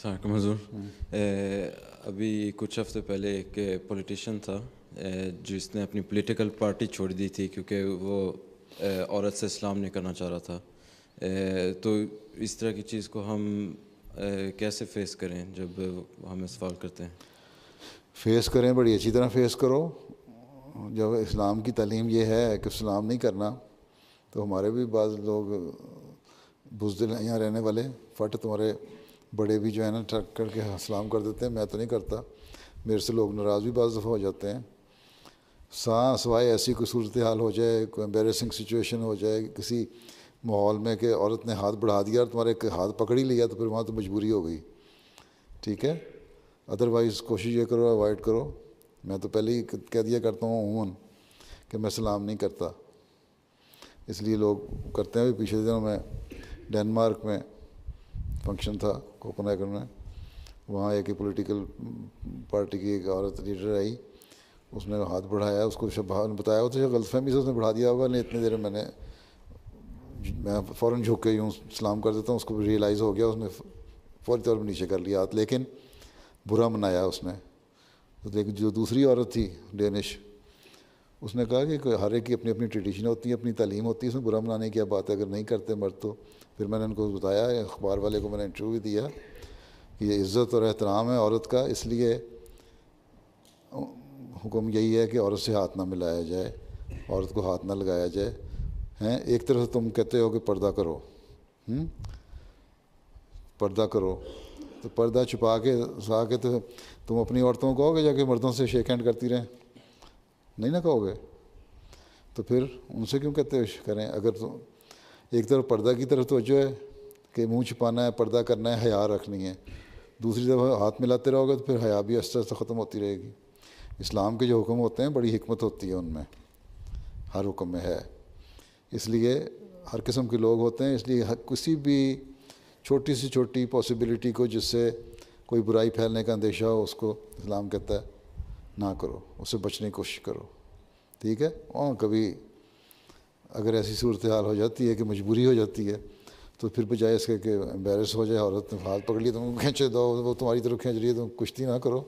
السلام علیکم حضور. ابھی کچھ ہفتے پہلے ایک پولیٹیشین تھا جس نے اپنی پولیٹیکل پارٹی چھوڑ دی تھی کیونکہ وہ عورت سے اسلام نہیں کرنا چاہ رہا تھا. تو اس طرح کی چیز کو ہم کیسے فیس کریں جب ہم اس سوال کرتے ہیں؟ فیس کریں، بڑی اچھی طرح فیس کرو. جب اسلام کی تعلیم یہ ہے کہ اسلام نہیں کرنا، تو ہمارے بھی بعض لوگ بزدل ہیں یہاں رہنے والے، فٹ تمہارے بڑے بھی جو ہے نا ٹھک کر کے اسلام کر دیتے ہیں. میں تو نہیں کرتا، میرے سے لوگ ناراض بھی بعض دفعہ ہو جاتے ہیں. سوائے ایسی کوئی صورتحال ہو جائے، کوئی امبیرسنگ سچویشن ہو جائے کسی ماحول میں کہ عورت نے ہاتھ بڑھا دیا اور تمہارے ہاتھ پکڑ ہی لیا، تو پھر وہاں تو مجبوری ہو گئی. ٹھیک ہے، ادروائز کوشش یہ کرو اوائڈ کرو. میں تو پہلے ہی کہہ دیا کرتا ہوں عموماً کہ میں سلام نہیں کرتا، اس لیے لوگ کرتے ہیں. پچھلے دنوں میں ڈینمارک میں فنکشن تھا کوپن ہیگن میں، وہاں ایک پولیٹیکل پارٹی کی ایک عورت لیڈر آئی، اس نے ہاتھ بڑھایا، اس کو بتایا ہوتا ہے غلط فہمی سے اس نے بڑھا دیا ہوگا. نہیں اتنی دیر میں فوراً جھک کے یوں سلام کر دیتا ہوں، اس کو ریئلائز ہو گیا، اس نے فوری طور پر نیچے کر لیا ہاتھ، لیکن برا منایا اس نے. لیکن جو دوسری عورت تھی ڈینش، اس نے کہا کہ ہر ایک کی اپنی اپنی ٹریڈیشن ہوتی ہے، اپنی تعلیم ہوتی ہے، اس میں برا منانے کی کیا بات ہے اگر نہیں کرتے مرد تو. پھر میں نے ان کو بتایا، اخبار والے کو میں نے انٹرویو دیا کہ یہ عزت اور احترام ہے عورت کا، اس لیے حکم یہی ہے کہ عورت سے ہاتھ نہ ملایا جائے، عورت کو ہاتھ نہ لگایا جائے. ایک طرف سے تم کہتے ہو کہ پردہ کرو، پردہ کرو، تو پردہ چھپا کے سا کے تو تم اپنی عورتوں کو کہو گے جا کے مردوں سے شیک ہینڈ کرتی رہیں؟ نہیں نہ کہو گے. تو پھر ان سے کیوں کہتے کریں؟ اگر تو ایک طرف پردہ کی طرف توجہ ہے کہ منہ چھپانا ہے، پردہ کرنا ہے، حیا رکھنی ہے، دوسری طرف ہاتھ ملاتے رہو گے تو پھر حیا بھی آہستہ آہستہ ختم ہوتی رہے گی. اسلام کے جو حکم ہوتے ہیں بڑی حکمت ہوتی ہے ان میں، ہر حکم میں ہے. اس لیے ہر قسم کے لوگ ہوتے ہیں، اس لیے کسی بھی چھوٹی سے چھوٹی پاسبلٹی کو جس سے کوئی برائی پھیلنے کا اندیشہ ہو، اس کو اسلام کہتا ہے نہ کرو، اس سے بچنے کی کوشش کرو. ٹھیک ہے، کبھی اگر ایسی صورتحال ہو جاتی ہے کہ مجبوری ہو جاتی ہے تو پھر بجائے اس کے کہ امبیرس ہو جائے، عورت نے ہاتھ پکڑ لی تم کھینچے دو، وہ تمہاری طرف کھینچ رہی ہے، تم کشتی نہ کرو.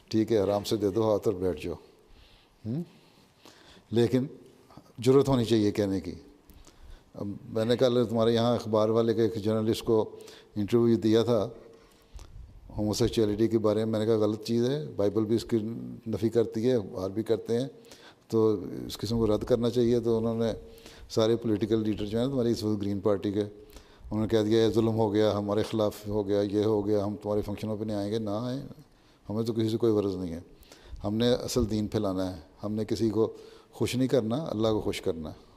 ٹھیک ہے، آرام سے دے دو ہاتھ اور بیٹھ جاؤ. لیکن جرت ہونی چاہیے کہنے کی. اب میں نے کل تمہارے یہاں اخبار والے کے ایک جرنلسٹ کو انٹرویو دیا تھا ہوموسیکچویلٹی کے بارے میں. میں نے کہا غلط چیز ہے، بائبل بھی اس کی نفی کرتی ہے، باہر بھی کرتے ہیں، تو اس قسم کو رد کرنا چاہیے. تو انہوں نے سارے پولیٹیکل لیڈر جو ہیں تمہاری اس وقت گرین پارٹی کے، انہوں نے کہہ دیا یہ ظلم ہو گیا، ہمارے خلاف ہو گیا، یہ ہو گیا، ہم تمہارے فنکشنوں پہ نہیں آئیں گے. نہ آئیں، ہمیں تو کسی سے کوئی غرض نہیں ہے. ہم نے اصل دین پھیلانا ہے، ہم نے کسی کو خوش نہیں کرنا، اللہ کو خوش کرنا ہے.